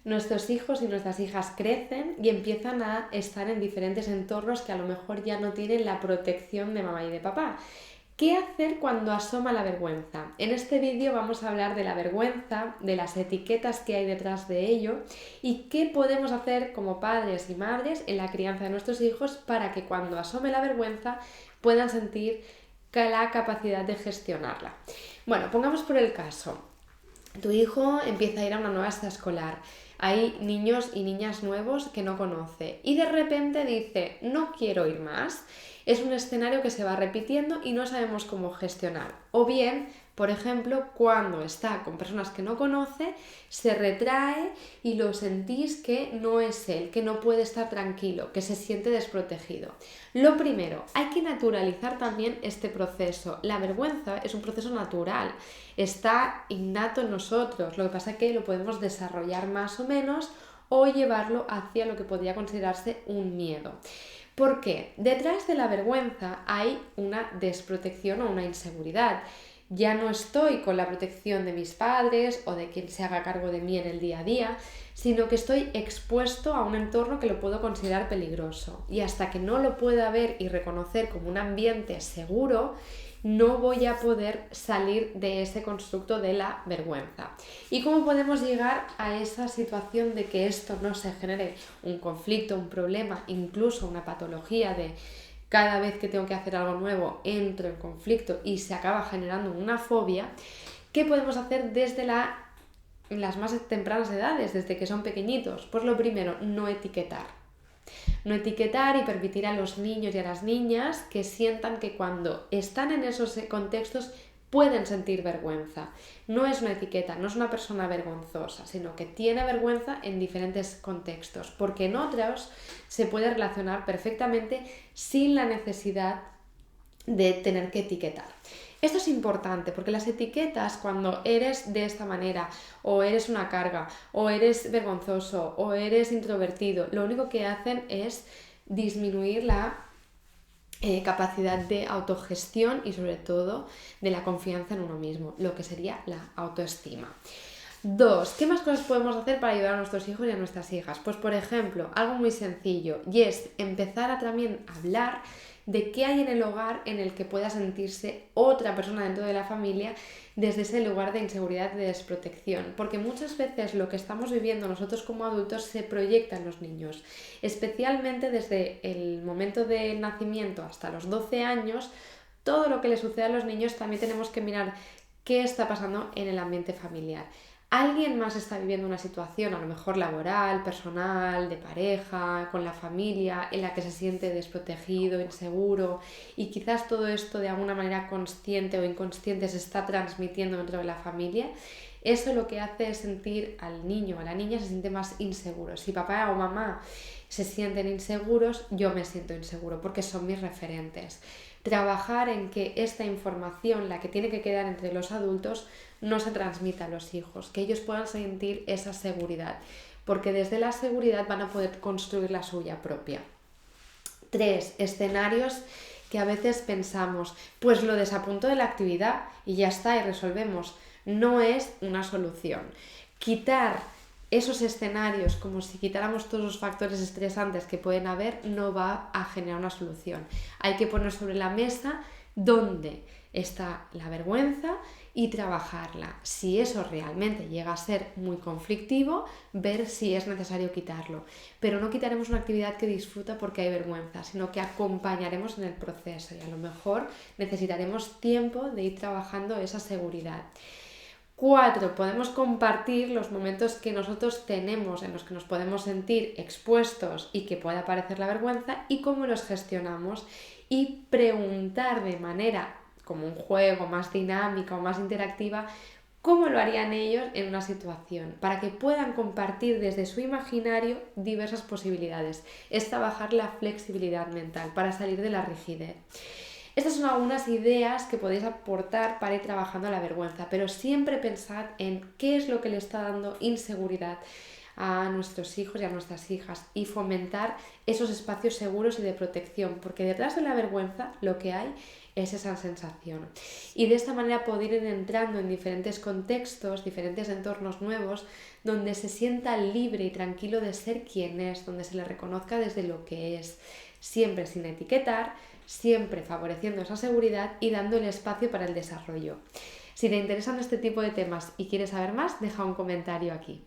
Nuestros hijos y nuestras hijas crecen y empiezan a estar en diferentes entornos que a lo mejor ya no tienen la protección de mamá y de papá. ¿Qué hacer cuando asoma la vergüenza? En este vídeo vamos a hablar de la vergüenza, de las etiquetas que hay detrás de ello y qué podemos hacer como padres y madres en la crianza de nuestros hijos para que cuando asome la vergüenza puedan sentir la capacidad de gestionarla. Bueno, pongamos por el caso. Tu hijo empieza a ir a una nueva escuela escolar. Hay niños y niñas nuevos que no conoce y de repente dice, no quiero ir más. Es un escenario que se va repitiendo y no sabemos cómo gestionar. O bien, por ejemplo, cuando está con personas que no conoce, se retrae y lo sentís que no es él, que no puede estar tranquilo, que se siente desprotegido. Lo primero, hay que naturalizar también este proceso. La vergüenza es un proceso natural, está innato en nosotros, lo que pasa es que lo podemos desarrollar más o menos o llevarlo hacia lo que podría considerarse un miedo. ¿Por qué? Detrás de la vergüenza hay una desprotección o una inseguridad. Ya no estoy con la protección de mis padres o de quien se haga cargo de mí en el día a día, sino que estoy expuesto a un entorno que lo puedo considerar peligroso. Y hasta que no lo pueda ver y reconocer como un ambiente seguro, no voy a poder salir de ese constructo de la vergüenza. ¿Y cómo podemos llegar a esa situación de que esto no se genere un conflicto, un problema, incluso una patología de cada vez que tengo que hacer algo nuevo entro en conflicto y se acaba generando una fobia? ¿Qué podemos hacer desde las más tempranas edades, desde que son pequeñitos? Pues lo primero, no etiquetar. No etiquetar y permitir a los niños y a las niñas que sientan que cuando están en esos contextos pueden sentir vergüenza. No es una etiqueta, no es una persona vergonzosa, sino que tiene vergüenza en diferentes contextos, porque en otros se puede relacionar perfectamente sin la necesidad de tener que etiquetar. Esto es importante porque las etiquetas, cuando eres de esta manera, o eres una carga, o eres vergonzoso, o eres introvertido, lo único que hacen es disminuir la capacidad de autogestión y sobre todo de la confianza en uno mismo, lo que sería la autoestima. 2. ¿Qué más cosas podemos hacer para ayudar a nuestros hijos y a nuestras hijas? Pues por ejemplo, algo muy sencillo y es empezar a también hablar de qué hay en el hogar en el que pueda sentirse otra persona dentro de la familia desde ese lugar de inseguridad, de desprotección, porque muchas veces lo que estamos viviendo nosotros como adultos se proyecta en los niños, especialmente desde el momento del nacimiento hasta los 12 años. Todo lo que le sucede a los niños también tenemos que mirar qué está pasando en el ambiente familiar. Alguien más está viviendo una situación, a lo mejor laboral, personal, de pareja, con la familia, en la que se siente desprotegido, inseguro, y quizás todo esto de alguna manera consciente o inconsciente se está transmitiendo dentro de la familia. Eso lo que hace es sentir al niño o a la niña se siente más inseguro. Si papá o mamá se sienten inseguros, yo me siento inseguro porque son mis referentes. Trabajar en que esta información, la que tiene que quedar entre los adultos, no se transmita a los hijos, que ellos puedan sentir esa seguridad, porque desde la seguridad van a poder construir la suya propia. 3. Escenarios que a veces pensamos, pues lo desapunto de la actividad y ya está y resolvemos. No es una solución. Quitar esos escenarios, como si quitáramos todos los factores estresantes que pueden haber, no va a generar una solución. Hay que poner sobre la mesa dónde está la vergüenza y trabajarla. Si eso realmente llega a ser muy conflictivo, ver si es necesario quitarlo. Pero no quitaremos una actividad que disfruta porque hay vergüenza, sino que acompañaremos en el proceso y a lo mejor necesitaremos tiempo de ir trabajando esa seguridad. 4. Podemos compartir los momentos que nosotros tenemos en los que nos podemos sentir expuestos y que pueda aparecer la vergüenza y cómo los gestionamos, y preguntar de manera como un juego más dinámica o más interactiva cómo lo harían ellos en una situación, para que puedan compartir desde su imaginario diversas posibilidades. Es trabajar la flexibilidad mental para salir de la rigidez. Estas son algunas ideas que podéis aportar para ir trabajando la vergüenza, pero siempre pensad en qué es lo que le está dando inseguridad a nuestros hijos y a nuestras hijas y fomentar esos espacios seguros y de protección, porque detrás de la vergüenza lo que hay es esa sensación. Y de esta manera poder ir entrando en diferentes contextos, diferentes entornos nuevos, donde se sienta libre y tranquilo de ser quien es, donde se le reconozca desde lo que es, siempre sin etiquetar, siempre favoreciendo esa seguridad y dando el espacio para el desarrollo. Si te interesan este tipo de temas y quieres saber más, deja un comentario aquí.